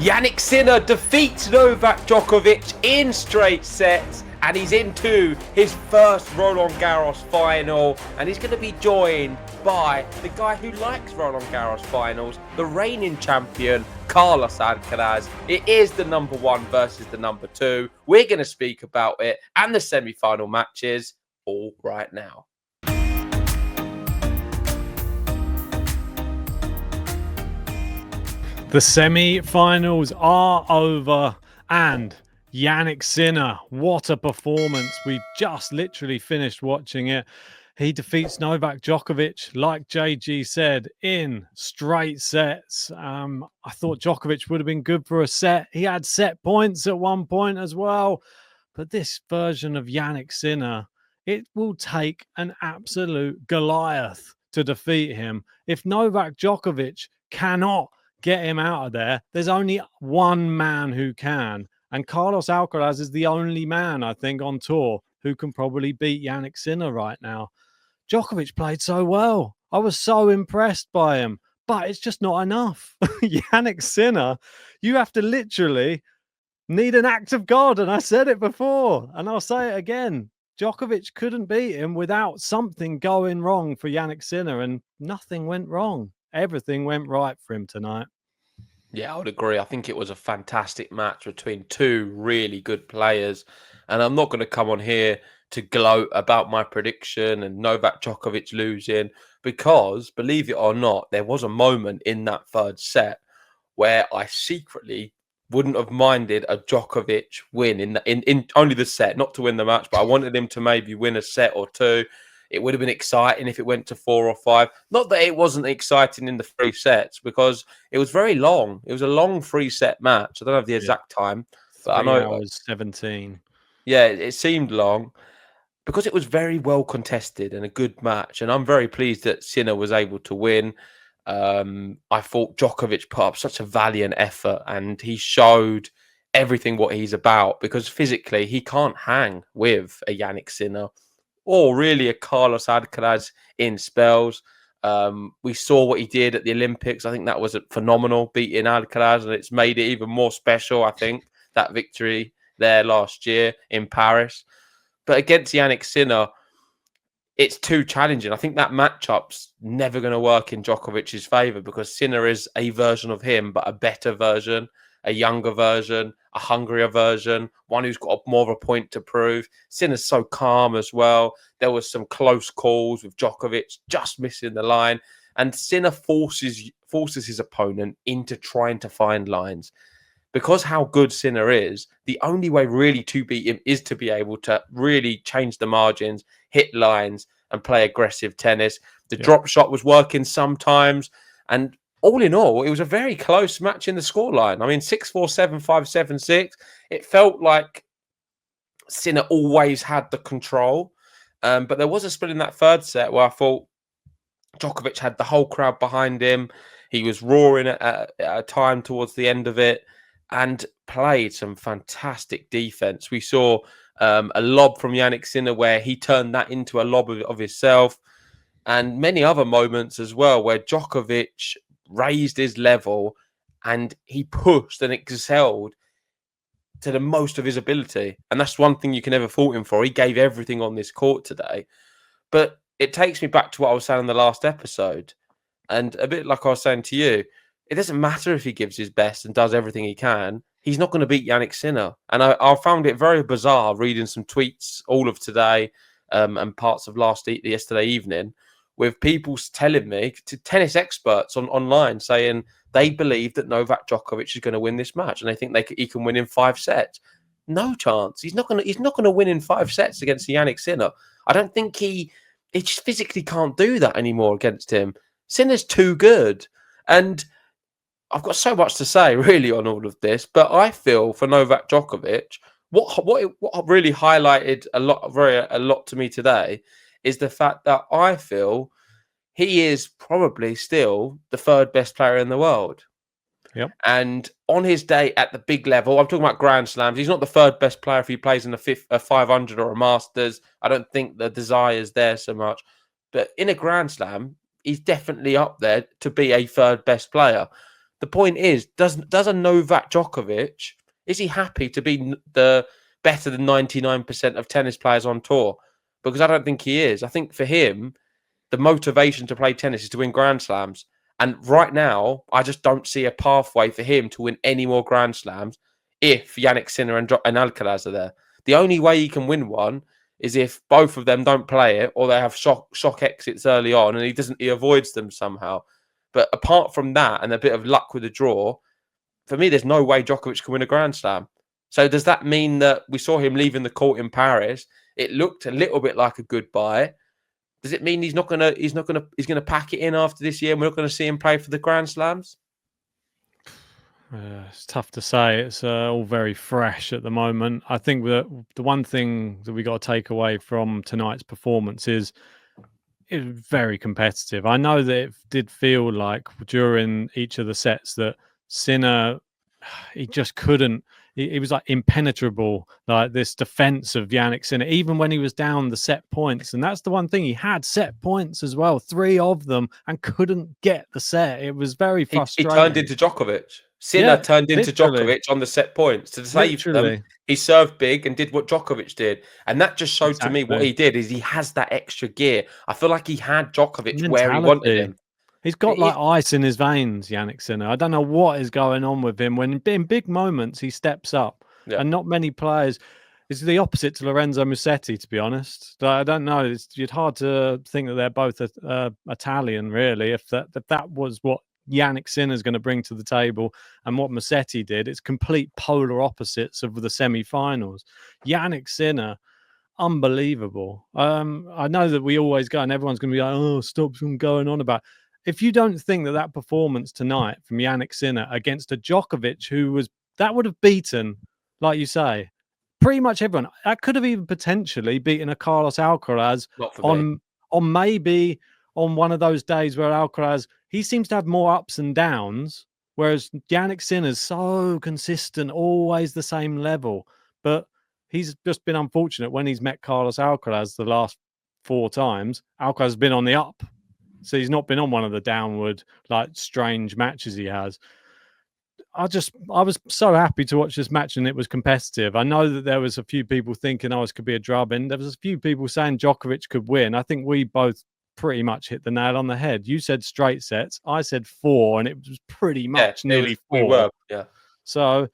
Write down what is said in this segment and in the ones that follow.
Jannik Sinner defeats Novak Djokovic in straight sets, and he's into his first Roland Garros final, and he's going to be joined by the guy who likes Roland Garros finals, the reigning champion, Carlos Alcaraz. It is the number one versus the number two. We're going to speak about it and the semi-final matches all right now. The semi-finals are over, and Jannik Sinner, what a performance. We've just literally finished watching it. He defeats Novak Djokovic, like JG said, in straight sets. I thought Djokovic would have been good for a set. He had set points at one point as well. But this version of Jannik Sinner, it will take an absolute Goliath to defeat him. If Novak Djokovic cannot get him out of there, there's only one man who can. And Carlos Alcaraz is the only man, I think, on tour who can probably beat Jannik Sinner right now. Djokovic played so well. I was so impressed by him. But it's just not enough. Jannik Sinner, you have to literally need an act of God. And I said it before, and I'll say it again. Djokovic couldn't beat him without something going wrong for Jannik Sinner, and nothing went wrong. Everything went right for him tonight. Yeah, I would agree. I think it was a fantastic match between two really good players. And I'm not going to come on here to gloat about my prediction and Novak Djokovic losing, because, believe it or not, there was a moment in that third set where I secretly wouldn't have minded a Djokovic win in only the set, not to win the match, but I wanted him to maybe win a set or two. It would have been exciting if it went to 4 or 5. Not that it wasn't exciting in the 3 sets, because it was very long. It was a long 3-set match. I don't have the exact time, but I know it was 17. Yeah, it seemed long because it was very well contested and a good match. And I'm very pleased that Sinner was able to win. I thought Djokovic put up such a valiant effort, and he showed everything what he's about, because physically he can't hang with a Jannik Sinner or really a Carlos Alcaraz in spells. We saw what he did at the Olympics. I think that was phenomenal, beating Alcaraz, and it's made it even more special, I think, that victory there last year in Paris. But against Jannik Sinner, it's too challenging. I think that matchup's never going to work in Djokovic's favour, because Sinner is a version of him, but a better version, a younger version, a hungrier version, one who's got more of a point to prove. Sinner's so calm as well. There was some close calls with Djokovic just missing the line, and Sinner forces his opponent into trying to find lines. Because how good Sinner is, the only way really to beat him is to be able to really change the margins, hit lines, and play aggressive tennis. The drop shot was working sometimes, and all in all, it was a very close match in the scoreline. I mean, 6-4, 7-5, 7-6. It felt like Sinner always had the control. But there was a split in that third set where I thought Djokovic had the whole crowd behind him. He was roaring at a time towards the end of it and played some fantastic defense. We saw a lob from Jannik Sinner where he turned that into a lob of himself, and many other moments as well where Djokovic raised his level and he pushed and excelled to the most of his ability. And that's one thing you can never fault him for. He gave everything on this court today. But it takes me back to what I was saying in the last episode. And a bit like I was saying to you, it doesn't matter if he gives his best and does everything he can. He's not going to beat Jannik Sinner. And I found it very bizarre reading some tweets all of today and parts of yesterday evening, with people telling me, to tennis experts online, saying they believe that Novak Djokovic is going to win this match, and they think he can win in 5 sets. No chance. He's not going to win in 5 sets against Jannik Sinner. I don't think he just physically can't do that anymore against him. Sinner's too good, and I've got so much to say really on all of this. But I feel for Novak Djokovic, what really highlighted a lot to me today is the fact that I feel he is probably still the 3rd best player in the world. Yep. And on his day at the big level, I'm talking about Grand Slams, he's not the 3rd best player if he plays in a 500 or a Masters. I don't think the desire is there so much. But in a Grand Slam, he's definitely up there to be a 3rd best player. The point is, does a Novak Djokovic, is he happy to be the better than 99% of tennis players on tour? Because I don't think he is. I think for him, the motivation to play tennis is to win Grand Slams. And right now, I just don't see a pathway for him to win any more Grand Slams if Jannik Sinner and Alcaraz are there. The only way he can win one is if both of them don't play it or they have shock exits early on and he avoids them somehow. But apart from that and a bit of luck with the draw, for me, there's no way Djokovic can win a Grand Slam. So does that mean that we saw him leaving the court in Paris? It looked a little bit like a goodbye. Does it mean he's gonna pack it in after this year and we're not going to see him play for the Grand Slams? It's tough to say. It's all very fresh at the moment. I think that the one thing that we got to take away from tonight's performance is it was very competitive. I know that it did feel like during each of the sets that Sinner, he just couldn't. He was like impenetrable, like this defense of Jannik Sinner, even when he was down the set points. And that's the one thing, he had set points as well, 3 of them, and couldn't get the set. It was very frustrating. He turned into Djokovic. Sinner turned into Djokovic on the set points. To save them, he served big and did what Djokovic did. And that just showed to me what he did is he has that extra gear. I feel like he had Djokovic where he wanted him. He's got like ice in his veins, Jannik Sinner. I don't know what is going on with him. When in big moments, he steps up. And not many players. It's the opposite to Lorenzo Musetti, to be honest. I don't know. It's hard to think that they're both Italian, really. If that was what Jannik Sinner is going to bring to the table and what Musetti did, it's complete polar opposites of the semi-finals. Jannik Sinner, unbelievable. I know that we always go and everyone's going to be like, oh, stop going on about. If you don't think that performance tonight from Jannik Sinner against a Djokovic that would have beaten, like you say, pretty much everyone. That could have even potentially beaten a Carlos Alcaraz on maybe on one of those days where Alcaraz, he seems to have more ups and downs, whereas Jannik Sinner's so consistent, always the same level. But he's just been unfortunate when he's met Carlos Alcaraz the last 4 times. Alcaraz has been on the up. So he's not been on one of the downward, like, strange matches he has. I was so happy to watch this match and it was competitive. I know that there was a few people thinking, this could be a drubbing. There was a few people saying Djokovic could win. I think we both pretty much hit the nail on the head. You said straight sets. I said 4, and it was pretty much nearly 4. We were, yeah. So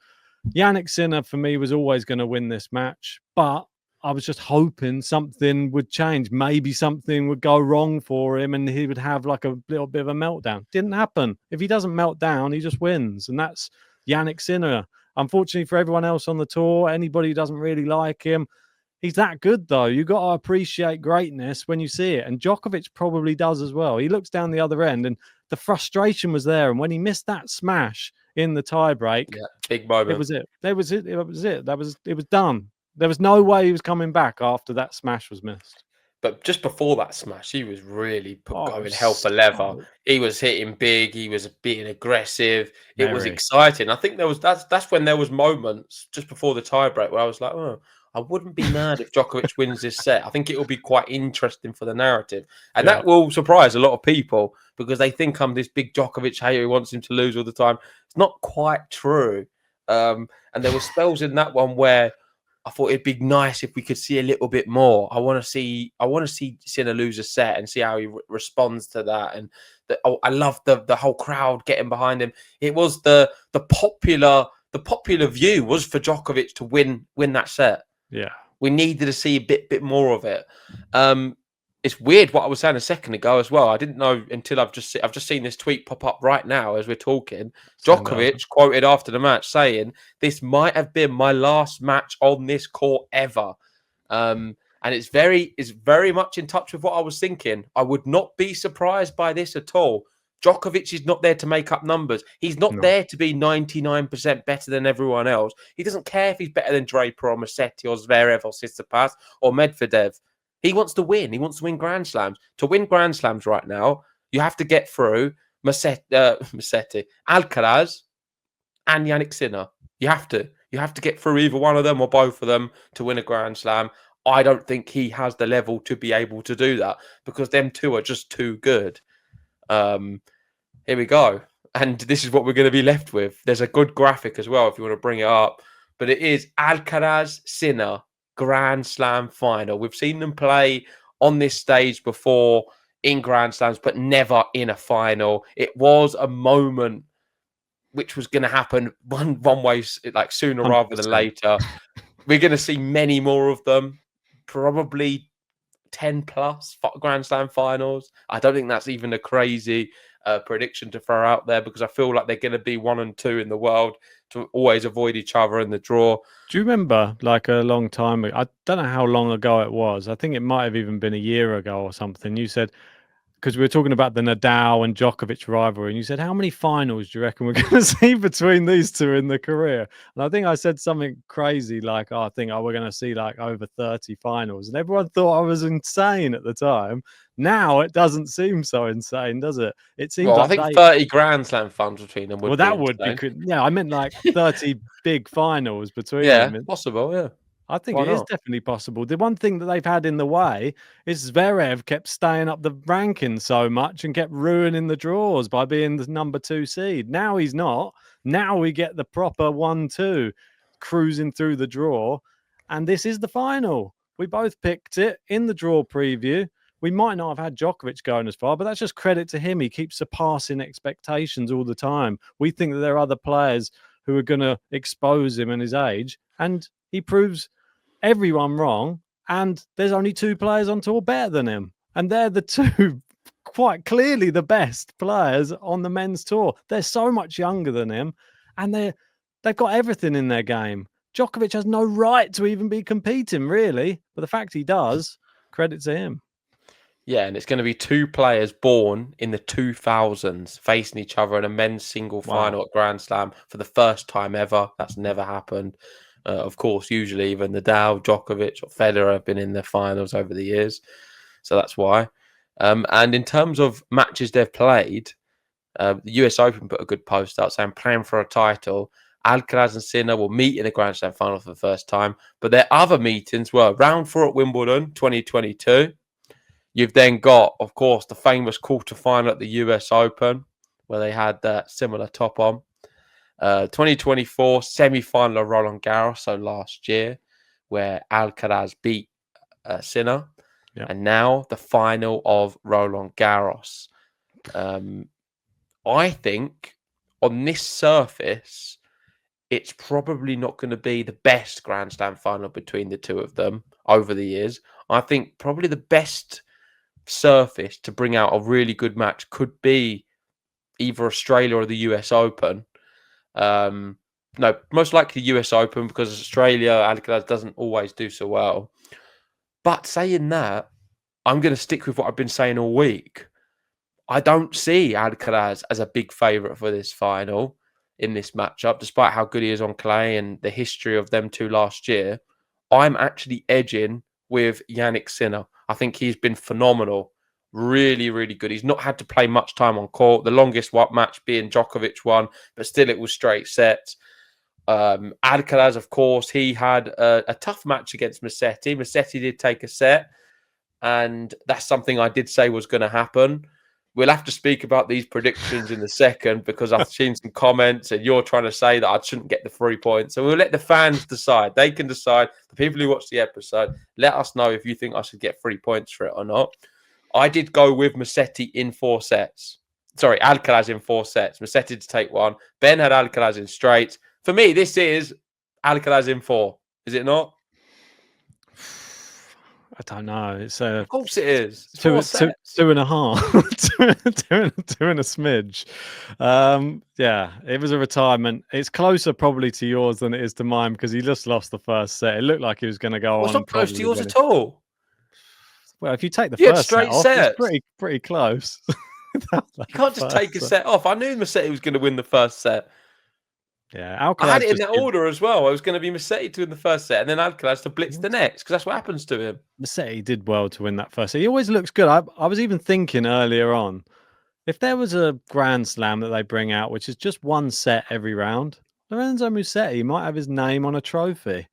Jannik Sinner, for me, was always going to win this match. But I was just hoping something would change. Maybe something would go wrong for him and he would have like a little bit of a meltdown. Didn't happen. If he doesn't melt down, he just wins. And that's Jannik Sinner. Unfortunately for everyone else on the tour, anybody who doesn't really like him, he's that good, though. You got to appreciate greatness when you see it. And Djokovic probably does as well. He looks down the other end and the frustration was there. And when he missed that smash in the tiebreak, big moment. It was it. It was it. It was done. There was no way he was coming back after that smash was missed. But just before that smash, he was really going hell for leather. He was hitting big. He was being aggressive. It was exciting. I think that's when there was moments just before the tiebreak where I was like, I wouldn't be mad if Djokovic wins this set. I think it will be quite interesting for the narrative. And that will surprise a lot of people because they think I'm this big Djokovic hater who wants him to lose all the time. It's not quite true. And there were spells in that one where I thought it'd be nice if we could see a little bit more. I want to see Sinner lose a set and see how he responds to that. And I love the whole crowd getting behind him. It was the popular view was for Djokovic to win that set. Yeah, we needed to see a bit more of it. It's weird what I was saying a second ago as well. I didn't know until I've just seen this tweet pop up right now as we're talking. Djokovic quoted after the match saying, "This might have been my last match on this court ever," and it's very much in touch with what I was thinking. I would not be surprised by this at all. Djokovic is not there to make up numbers. He's not there to be 99% better than everyone else. He doesn't care if he's better than Draper or Musetti or Zverev or Tsitsipas or Medvedev. He wants to win. He wants to win Grand Slams. To win Grand Slams right now, you have to get through Musetti, Alcaraz, and Jannik Sinner. You have to get through either one of them or both of them to win a Grand Slam. I don't think he has the level to be able to do that because them two are just too good. Here we go. And this is what we're going to be left with. There's a good graphic as well if you want to bring it up. But it is Alcaraz Sinner Grand Slam final. We've seen them play on this stage before in Grand Slams, but never in a final. It was a moment which was going to happen one way, like sooner 100%. rather than later. We're going to see many more of them, probably 10 plus Grand Slam finals. I don't think that's even a crazy prediction to throw out there, because I feel like they're going to be 1 and 2 in the world to always avoid each other in the draw. Do you remember, like a long time ago, I don't know how long ago it was, I think it might have even been a year ago or something, you said, because we were talking about the Nadal and Djokovic rivalry, and you said, how many finals do you reckon we're going to see between these two in the career? And I think I said something crazy like, oh, I think we're going to see like over 30 finals. And everyone thought I was insane at the time. Now it doesn't seem so insane, does it? It seems Well, like I think 30 Grand Slam finals between them would well, be that would insane. be, yeah, I meant like 30 big finals between Yeah, them. possible, yeah. I think Why it is not? definitely possible. The one thing that they've had in the way is Zverev kept staying up the ranking so much and kept ruining the draws by being the number 2 seed. Now he's not. Now we get the proper 1-2 cruising through the draw. And this is the final. We both picked it in the draw preview. We might not have had Djokovic going as far, but that's just credit to him. He keeps surpassing expectations all the time. We think that there are other players who are going to expose him and his age. And he proves everyone wrong, and there's only 2 players on tour better than him, and they're the 2 quite clearly the best players on the men's tour. They're so much younger than him, and they've got everything in their game. Djokovic has no right to even be competing, really, but the fact he does, credit to him. Yeah, and it's going to be 2 players born in the 2000s facing each other in a men's single final at Grand Slam for the first time ever. That's never happened. Of course, usually even Nadal, Djokovic, or Federer have been in the finals over the years, so that's why. And in terms of matches they've played, the US Open put a good post out saying playing for a title. Alcaraz and Sinner will meet in the Grand Slam final for the first time, but their other meetings were round 4 at Wimbledon 2022. You've then got, of course, the famous quarterfinal at the US Open, where they had that similar top on. 2024 semi-final of Roland Garros, so last year, where Alcaraz beat Sinner. Yep. And now the final of Roland Garros. I think on this surface, it's probably not going to be the best Grand Slam final between the two of them over the years. I think probably the best surface to bring out a really good match could be either Australia or the US Open. No, most likely US Open, because Australia, Alcaraz doesn't always do so well. But saying that, I'm going to stick with what I've been saying all week. I don't see Alcaraz as a big favourite for this final in this matchup, despite how good he is on clay and the history of them two last year. I'm actually edging with Jannik Sinner. I think he's been phenomenal. Really, really good. He's not had to play much time on court. The longest match being Djokovic one, but still it was straight sets. Alcaraz, of course, he had a tough match against Musetti. Musetti did take a set, and that's something I did say was going to happen. We'll have to speak about these predictions in a second, because I've seen some comments and you're trying to say that I shouldn't get the 3 points. So we'll let the fans decide. They can decide. The people who watch the episode, let us know if you think I should get 3 points for it or not. I did go with Musetti in 4 sets. Sorry, Alcaraz in 4 sets. Musetti to take 1. Ben had Alcaraz in straight. For me, this is Alcaraz in 4. Is it not? I don't know. It's Of course it is. It's 2 4 sets. 2.5, two and a smidge. Yeah, it was a retirement. It's closer probably to yours than it is to mine, because he just lost the first set. It looked like he was going to go on. It's not close to yours at all. Well, if you take the first set off, sets. it's pretty close. You can't just take a set off. I knew Musetti was going to win the first set. Yeah, Alcaraz I had it in that order as well. I was going to be Musetti to win the first set, and then Alcaraz to blitz the next, because that's what happens to him. Musetti did well to win that first set. He always looks good. I was even thinking earlier on, if there was a Grand Slam that they bring out, which is just 1 set every round, Lorenzo Musetti might have his name on a trophy.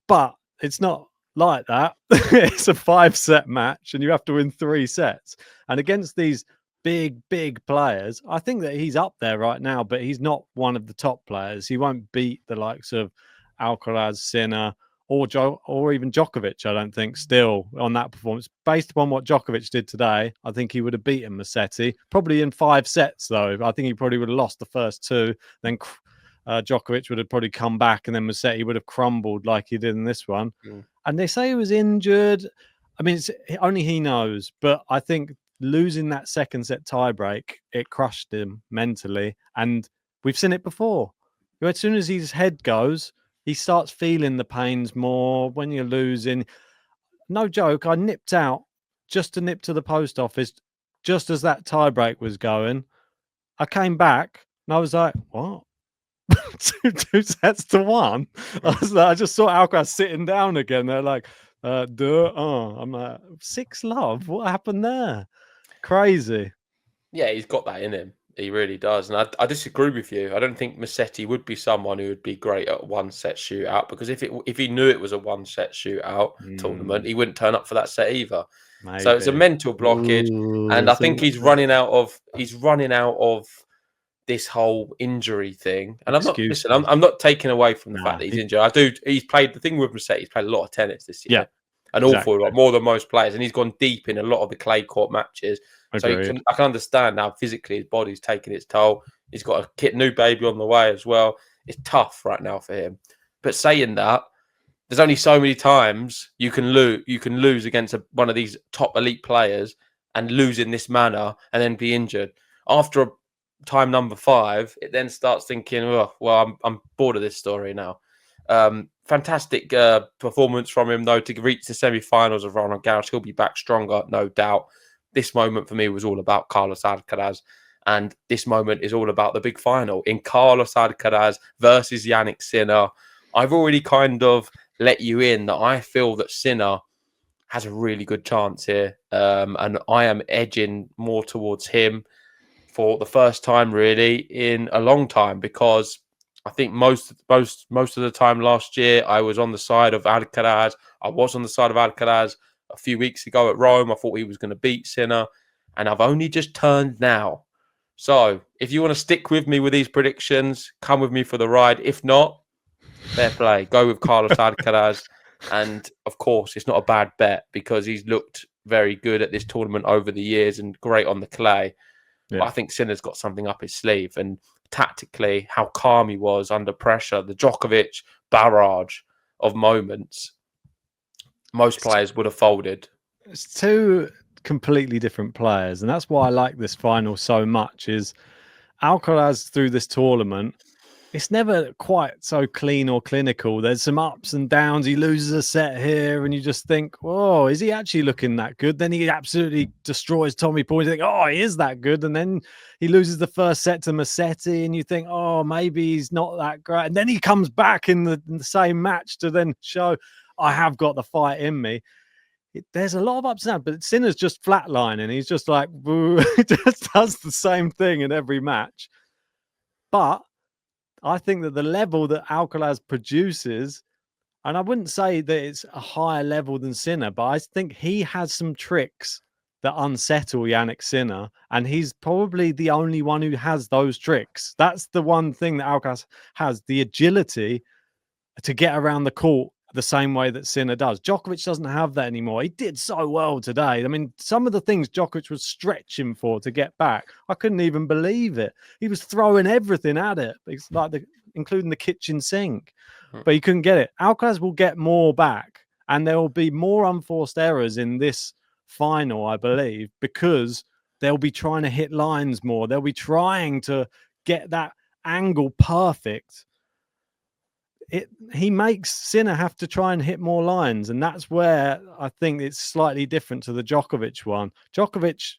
But it's not like that. It's a 5-set match, and you have to win 3 sets. And against these big players. I think that he's up there right now, but he's not one of the top players. He won't beat the likes of Alcaraz, Sinner, or even Djokovic, I don't think, still on that performance. Based upon what Djokovic did today, I think he would have beaten Musetti, probably in 5 sets, though. I think he probably would have lost the first 2, then Djokovic would have probably come back, and then Musetti would have crumbled like he did in this one. And they say he was injured. I mean, only he knows, but I think losing that second set tiebreak, it crushed him mentally. And we've seen it before. As soon as his head goes, he starts feeling the pains more when you're losing. No joke, I nipped out just to nip to the post office just as that tiebreak was going. I came back and I was like, what? 2 sets to 1? I just saw Alcaraz sitting down again. They're like, I'm like, 6-love? What happened there? Crazy. Yeah, he's got that in him. He really does. And I disagree with you. I don't think Musetti would be someone who would be great at a 1-set shootout, because if he knew it was a 1-set shootout tournament, he wouldn't turn up for that set either. Maybe. So it's a mental blockage. And I think he's running out of this whole injury thing. And I'm not taking away from the fact that he's injured. He's played the thing with Musetti, he's played a lot of tennis this year. Yeah. An awful lot, more than most players, and he's gone deep in a lot of the clay court matches. Agreed. So I can understand now physically his body's taking its toll. He's got a new baby on the way as well. It's tough right now for him. But saying that, there's only so many times you can lose against one of these top elite players and lose in this manner and then be injured. After time number 5, it then starts thinking, oh, well, I'm bored of this story now. Fantastic performance from him, though, to reach the semi-finals of Roland Garros. He'll be back stronger, no doubt. This moment for me was all about Carlos Alcaraz, and this moment is all about the big final in Carlos Alcaraz versus Jannik Sinner. I've already kind of let you in that I feel that Sinner has a really good chance here, and I am edging more towards him for the first time really in a long time, because I think most of the time last year I was on the side of Alcaraz. I was on the side of Alcaraz a few weeks ago at Rome. I thought he was going to beat Sinner, and I've only just turned now. So if you want to stick with me with these predictions, come with me for the ride. If not, fair play. Go with Carlos Alcaraz. And of course, it's not a bad bet because he's looked very good at this tournament over the years and great on the clay. Yeah. But I think Sinner's got something up his sleeve. And tactically, how calm he was under pressure, the Djokovic barrage of moments, most players would have folded. It's 2 completely different players, and that's why I like this final so much. Is Alcaraz through this tournament, it's never quite so clean or clinical. There's some ups and downs. He loses a set here, and you just think, "Whoa, is he actually looking that good?" Then he absolutely destroys Tommy Paul. You think, "Oh, he is that good," and then he loses the first set to Musetti, and you think, "Oh, maybe he's not that great." And then he comes back in the same match to then show, "I have got the fight in me." There's a lot of ups and downs, but Sinner's just flatlining. He's just like, he just does the same thing in every match. But I think that the level that Alcaraz produces, and I wouldn't say that it's a higher level than Sinner, but I think he has some tricks that unsettle Jannik Sinner, and he's probably the only one who has those tricks. That's the one thing that Alcaraz has, the agility to get around the court the same way that Sinner does. Djokovic doesn't have that anymore. He did so well today. I mean, some of the things Djokovic was stretching for to get back, I couldn't even believe it. He was throwing everything at it, it's like including the kitchen sink, but he couldn't get it. Alcaraz will get more back, and there will be more unforced errors in this final, I believe, because they'll be trying to hit lines more. They'll be trying to get that angle perfect. He makes Sinner have to try and hit more lines, and that's where I think it's slightly different to the Djokovic one. Djokovic,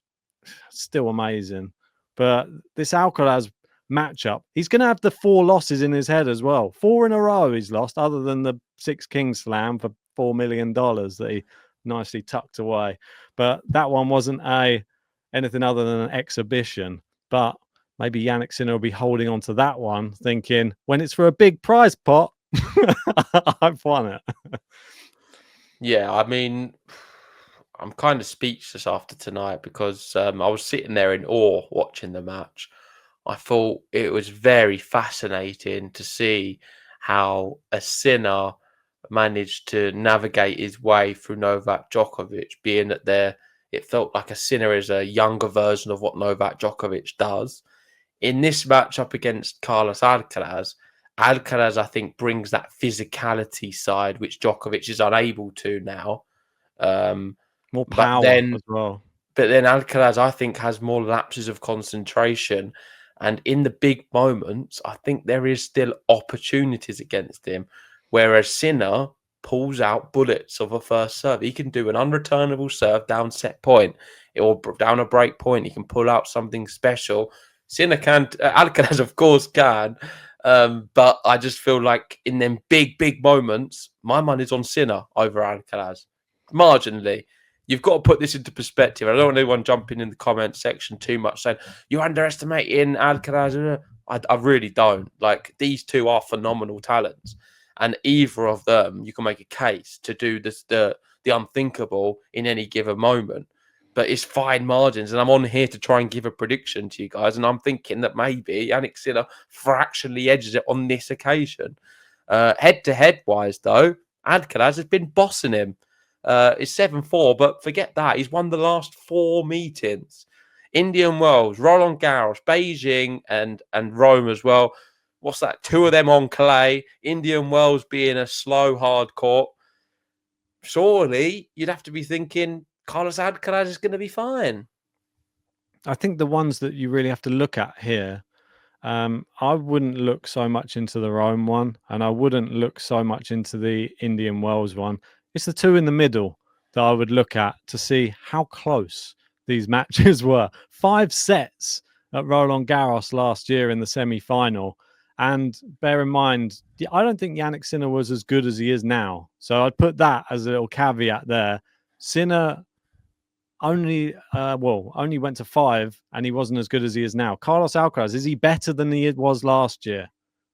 still amazing, but this Alcaraz matchup, he's going to have the 4 losses in his head as well. 4 in a row he's lost, other than the 6 Kings Slam for $4 million that he nicely tucked away. But that one wasn't anything other than an exhibition. But maybe Jannik Sinner will be holding on to that one, thinking, when it's for a big prize pot, I've won it. Yeah, I mean, I'm kind of speechless after tonight because I was sitting there in awe watching the match. I thought it was very fascinating to see how a Sinner managed to navigate his way through Novak Djokovic, being that it felt like a Sinner is a younger version of what Novak Djokovic does. In this match up against Carlos Alcaraz, Alcaraz, I think, brings that physicality side, which Djokovic is unable to now. Um, More but power then as well. but then Alcaraz, I think, has more lapses of concentration. And in the big moments, I think there is still opportunities against him. Whereas Sinner pulls out bullets of a first serve. He can do an unreturnable serve down set point or down a break point. He can pull out something special. Sinner can, Alcaraz, of course, can. But I just feel like in them big moments, my money's on Sinner over Alcaraz. Marginally. You've got to put this into perspective. I don't want anyone jumping in the comment section too much saying you're underestimating Alcaraz. I really don't. Like, these two are phenomenal talents, and either of them you can make a case to do this, the unthinkable in any given moment. But it's fine margins, and I'm on here to try and give a prediction to you guys, and I'm thinking that maybe Jannik Sinner fractionally edges it on this occasion. Head-to-head wise, though, Alcaraz has been bossing him. It's 7-4, but forget that. He's won the last 4 meetings. Indian Wells, Roland Garros, Beijing, and Rome as well. What's that? 2 of them on clay. Indian Wells being a slow, hard court. Surely you'd have to be thinking Carlos Alcaraz is going to be fine. I think the ones that you really have to look at here, I wouldn't look so much into the Rome one, and I wouldn't look so much into the Indian Wells one. It's the 2 in the middle that I would look at to see how close these matches were. 5 sets at Roland Garros last year in the semi-final. And bear in mind, I don't think Jannik Sinner was as good as he is now. So I'd put that as a little caveat there. Sinner only went to 5 and he wasn't as good as he is now. Carlos Alcaraz, is he better than he was last year?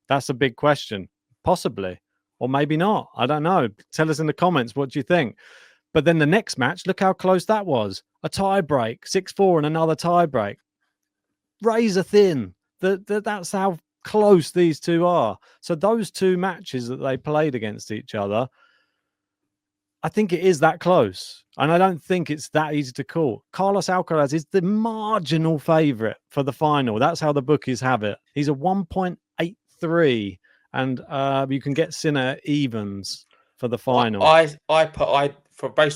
That's a big question. Possibly. Or maybe not. I don't know. Tell us in the comments, what do you think? But then the next match, look how close that was. A tie break, 6-4 and another tie break. Razor thin. That's how close these two are. So those 2 matches that they played against each other, I think it is that close. And I don't think it's that easy to call. Carlos Alcaraz is the marginal favourite for the final. That's how the bookies have it. He's a 1.83. And you can get Sinner evens for the final. Based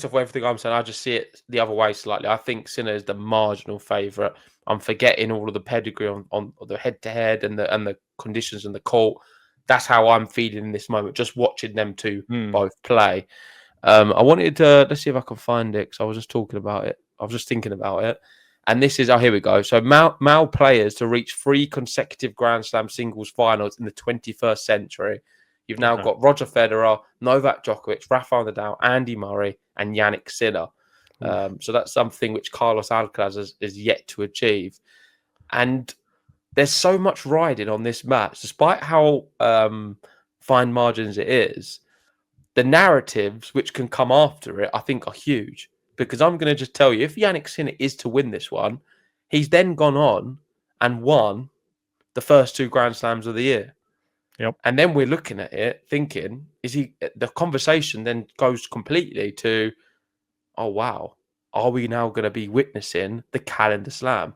off everything I'm saying, I just see it the other way slightly. I think Sinner is the marginal favourite. I'm forgetting all of the pedigree on the head-to-head and the conditions in the court. That's how I'm feeling in this moment, just watching them two both play. I wanted to, let's see if I can find it, because I was just talking about it. I was just thinking about it. And this is, here we go. So male players to reach 3 consecutive Grand Slam singles finals in the 21st century. You've now got Roger Federer, Novak Djokovic, Rafael Nadal, Andy Murray, and Jannik Sinner. So that's something which Carlos Alcaraz is yet to achieve. And there's so much riding on this match, despite how fine margins it is. The narratives which can come after it, I think, are huge. Because I'm going to just tell you, if Jannik Sinner is to win this one, he's then gone on and won the first 2 Grand Slams of the year. Yep. And then we're looking at it thinking, the conversation then goes completely to, oh, wow, are we now going to be witnessing the calendar slam?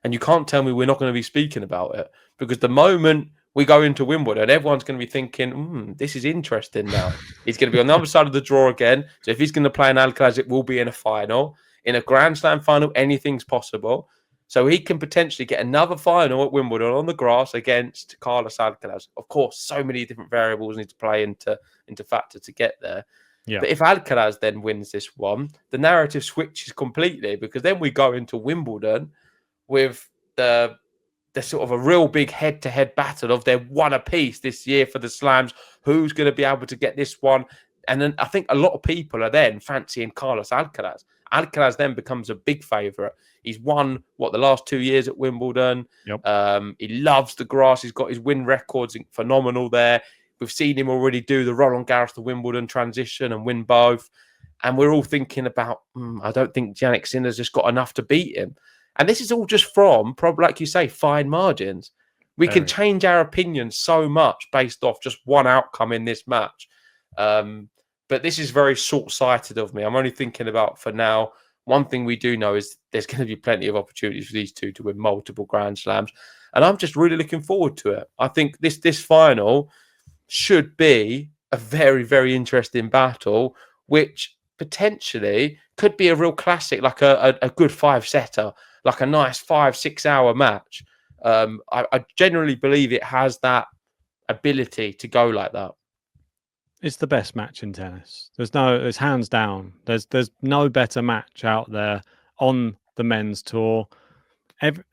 And you can't tell me we're not going to be speaking about it, because the moment we go into Wimbledon, everyone's going to be thinking, this is interesting now. He's going to be on the other side of the draw again. So if he's going to play an Alcaraz, it will be in a final. In a Grand Slam final, anything's possible. So he can potentially get another final at Wimbledon on the grass against Carlos Alcaraz. Of course, so many different variables need to play into factor to get there. Yeah. But if Alcaraz then wins this one, the narrative switches completely, because then we go into Wimbledon with the sort of a real big head-to-head battle of they're one apiece this year for the slams. Who's going to be able to get this one? And then I think a lot of people are then fancying Carlos Alcaraz. Alcaraz then becomes a big favourite. He's won, the last 2 years at Wimbledon. Yep. He loves the grass. He's got his win records phenomenal there. We've seen him already do the Roland Garros to Wimbledon transition and win both. and we're all thinking about, I don't think Jannik Sinner's just got enough to beat him. And this is all just from, probably like you say, fine margins. We can change our opinion so much based off just one outcome in this match. But this is very short-sighted of me. I'm only thinking about, for now, one thing we do know is there's going to be plenty of opportunities for these two to win multiple Grand Slams. And I'm just really looking forward to it. I think this final should be a very, very interesting battle, which potentially could be a real classic, like a good 5-setter, like a nice 5-6 hour match. I generally believe it has that ability to go like that. It's the best match in tennis. It's hands down. There's no better match out there on the men's tour.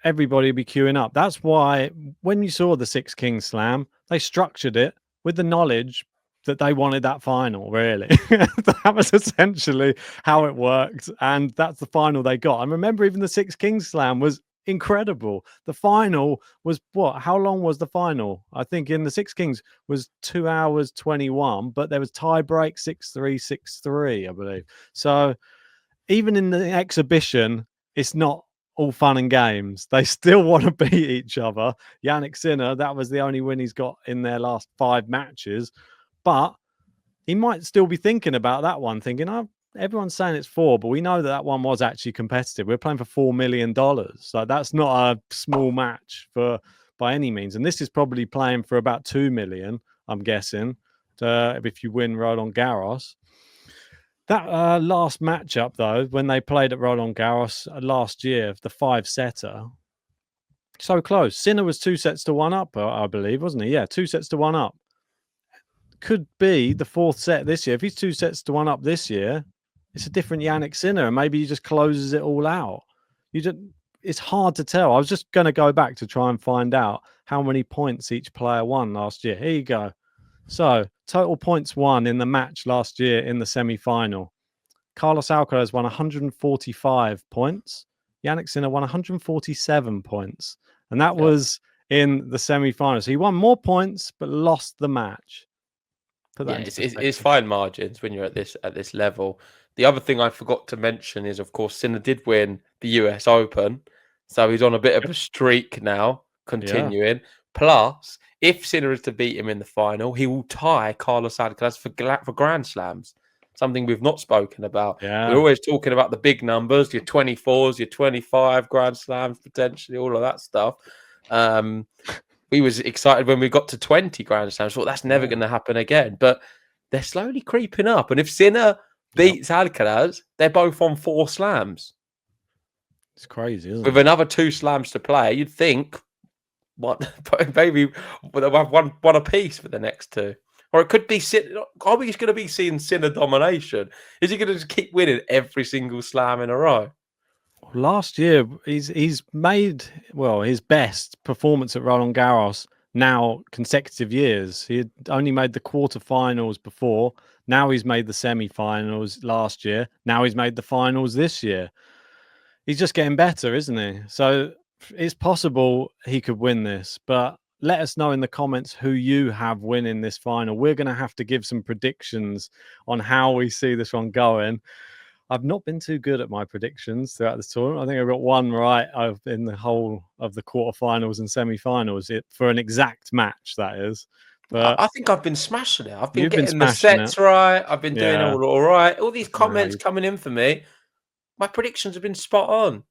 Everybody will be queuing up. That's why when you saw the Six Kings Slam, they structured it with the knowledge that they wanted that final, really. That was essentially how it worked. And that's the final they got. And remember, even the Six Kings Slam was incredible. The final was what? How long was the final? I think in the Six Kings was 2 hours 21, but there was tie break 6-3, 6-3, I believe. So even in the exhibition, it's not all fun and games. They still want to beat each other. Jannik Sinner, that was the only win he's got in their last 5 matches. But he might still be thinking about that one, thinking, oh, everyone's saying it's 4, but we know that one was actually competitive. We're playing for $4 million. So that's not a small match by any means. And this is probably playing for about 2 million, I'm guessing, if you win Roland Garros. That last matchup, though, when they played at Roland Garros last year, the 5-setter, so close. Sinner was 2-1 up, I believe, wasn't he? Yeah, 2-1 up. Could be the 4th set this year. If he's 2-1 up this year, it's a different Jannik Sinner, and maybe he just closes it all out. It's hard to tell. I was just going to go back to try and find out how many points each player won last year. Here you go. So, total points won in the match last year in the semi-final. Carlos Alcaraz won 145 points. Jannik Sinner won 147 points. And that was in the semi-final. So he won more points, but lost the match. It's fine margins when you're at this level. The other thing I forgot to mention is, of course, Sinner did win the US Open. So he's on a bit of a streak now, continuing. Yeah. Plus, if Sinner is to beat him in the final, he will tie Carlos Alcaraz for Grand Slams. Something we've not spoken about. Yeah. We're always talking about the big numbers, your 24s, your 25 Grand Slams, potentially, all of that stuff. We was excited when we got to 20 Grand Slams. Thought that's never going to happen again. But they're slowly creeping up. And if Sinner beats Alcaraz, they're both on 4 slams. It's crazy, isn't it? With another 2 slams to play, you'd think, maybe they'll have one apiece for the next 2. Or it could be, are we just going to be seeing Sinner domination? Is he going to just keep winning every single slam in a row? Last year, he's made, his best performance at Roland Garros now consecutive years. He had only made the quarterfinals before. Now he's made the semi-finals last year. Now he's made the finals this year. He's just getting better, isn't he? So it's possible he could win this, but let us know in the comments who you have winning this final. We're going to have to give some predictions on how we see this one going. I've not been too good at my predictions throughout this tournament. I think I got one right in the whole of the quarterfinals and semi-finals for an exact match, that is. But I think I've been smashing it. I've been getting the sets right. I've been doing all right. All these comments coming in for me. My predictions have been spot on.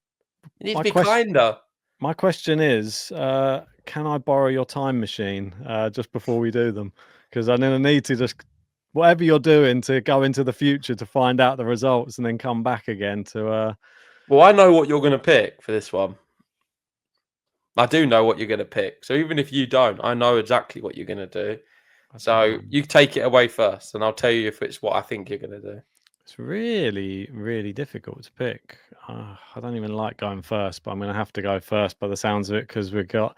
You need to be kinder. My question is, can I borrow your time machine just before we do them? Because I'm going to need to just, whatever you're doing, to go into the future to find out the results and then come back again to... Well, I know what you're going to pick for this one. I do know what you're going to pick. So even if you don't, I know exactly what you're going to do. So you take it away first, and I'll tell you if it's what I think you're going to do. It's really, really difficult to pick. I don't even like going first, but I'm going to have to go first by the sounds of it, because we've got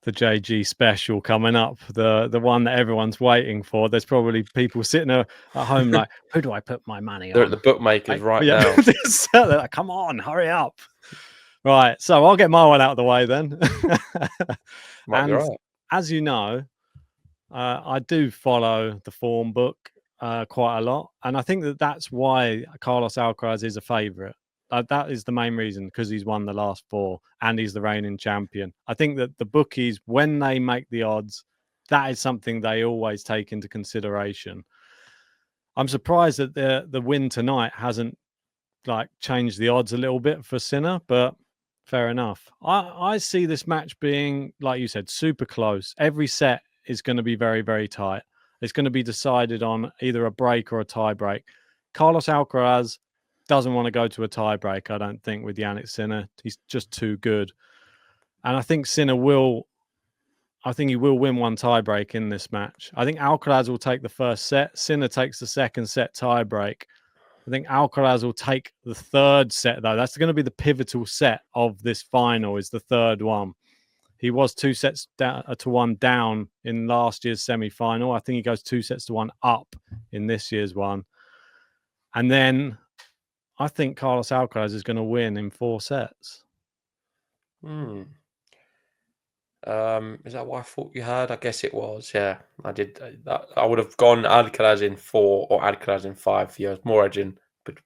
the JG special coming up, the one that everyone's waiting for. There's probably people sitting at home like, who do I put my money on? They're at the bookmakers right now. They're like, come on, hurry up. Right, so I'll get my one out of the way then. Might be right. As you know, I do follow the form book. quite a lot. And I think that's why Carlos Alcaraz is a favourite. That is the main reason, because he's won the last 4 and he's the reigning champion. I think that the bookies, when they make the odds, that is something they always take into consideration. I'm surprised that the win tonight hasn't changed the odds a little bit for Sinner, but fair enough. I see this match being, like you said, super close. Every set is going to be very, very tight. It's going to be decided on either a break or a tie break. Carlos Alcaraz doesn't want to go to a tie break, I don't think, with Jannik Sinner. He's just too good. And I think he will win one tie break in this match. I think Alcaraz will take the first set. Sinner takes the second set tie break. I think Alcaraz will take the third set, though. That's going to be the pivotal set of this final, is the third one. He was 2-1 down in last year's semi-final. I think he goes 2-1 up in this year's one. And then I think Carlos Alcaraz is going to win in 4 sets. Is that what I thought you had? I guess it was. Yeah, I did. I would have gone Alcaraz in 4 or Alcaraz in 5 for you. I was more edging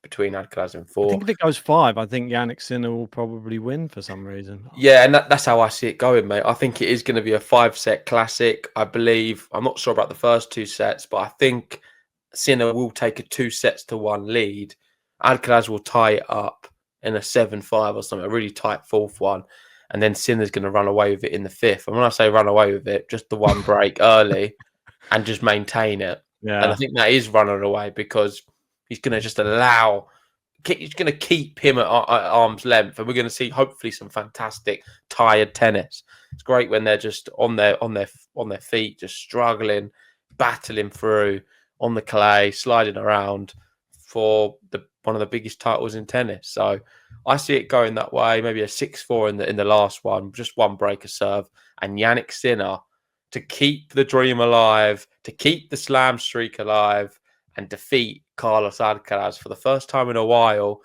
between Alcaraz and 4. I think if it goes 5, I think Jannik Sinner will probably win for some reason. Yeah, and that's how I see it going, mate. I think it is going to be a 5-set classic. I believe. I'm not sure about the first 2 sets, but I think Sinner will take a 2-1 lead. Alcaraz will tie it up in a 7-5 or something, a really tight 4th one. And then Sinner's going to run away with it in the 5th. And when I say run away with it, just the one break early and just maintain it. Yeah. And I think that is running away, because he's going to just he's going to keep him at arm's length. And we're going to see, hopefully, some fantastic tired tennis. It's great when they're just on their feet, just struggling, battling through on the clay, sliding around for one of the biggest titles in tennis. So I see it going that way, maybe a 6-4 in the last one, just one break of serve, and Jannik Sinner to keep the dream alive, to keep the slam streak alive, and defeat Carlos Alcaraz for the first time in a while.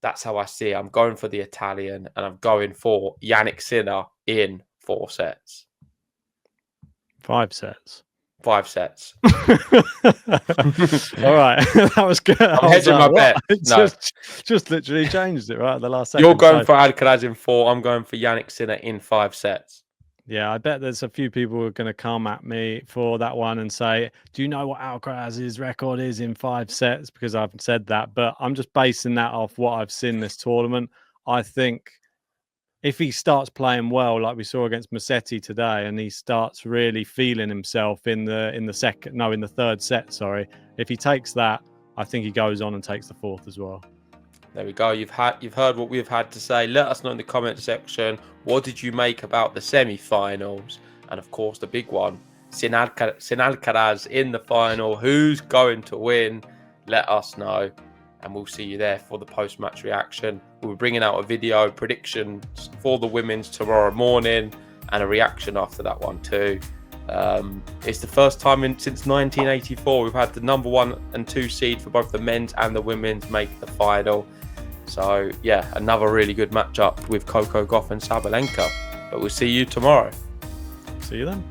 That's how I see it. I'm going for the Italian, and I'm going for Jannik Sinner in 4 sets. 5 sets. 5 sets. All right, that was good. I'm hedging my bet. No. Just literally changed it right at the last second. You're going for Alcaraz in 4. I'm going for Jannik Sinner in 5 sets. Yeah, I bet there's a few people who are going to come at me for that one and say, do you know what Alcaraz's record is in 5 sets? Because I've said that, but I'm just basing that off what I've seen this tournament. I think if he starts playing well, like we saw against Musetti today, and he starts really feeling himself in the third set, sorry. If he takes that, I think he goes on and takes the 4th as well. There we go. You've heard what we've had to say. Let us know in the comment section. What did you make about the semi-finals? And of course, the big one, Sinner Alcaraz in the final. Who's going to win? Let us know. And we'll see you there for the post-match reaction. We'll be bringing out a video predictions for the women's tomorrow morning and a reaction after that one too. It's the first time since 1984 we've had the number 1 and 2 seed for both the men's and the women's make the final. So yeah, another really good matchup with Coco Gauff and Sabalenka. But we'll see you tomorrow. See you then.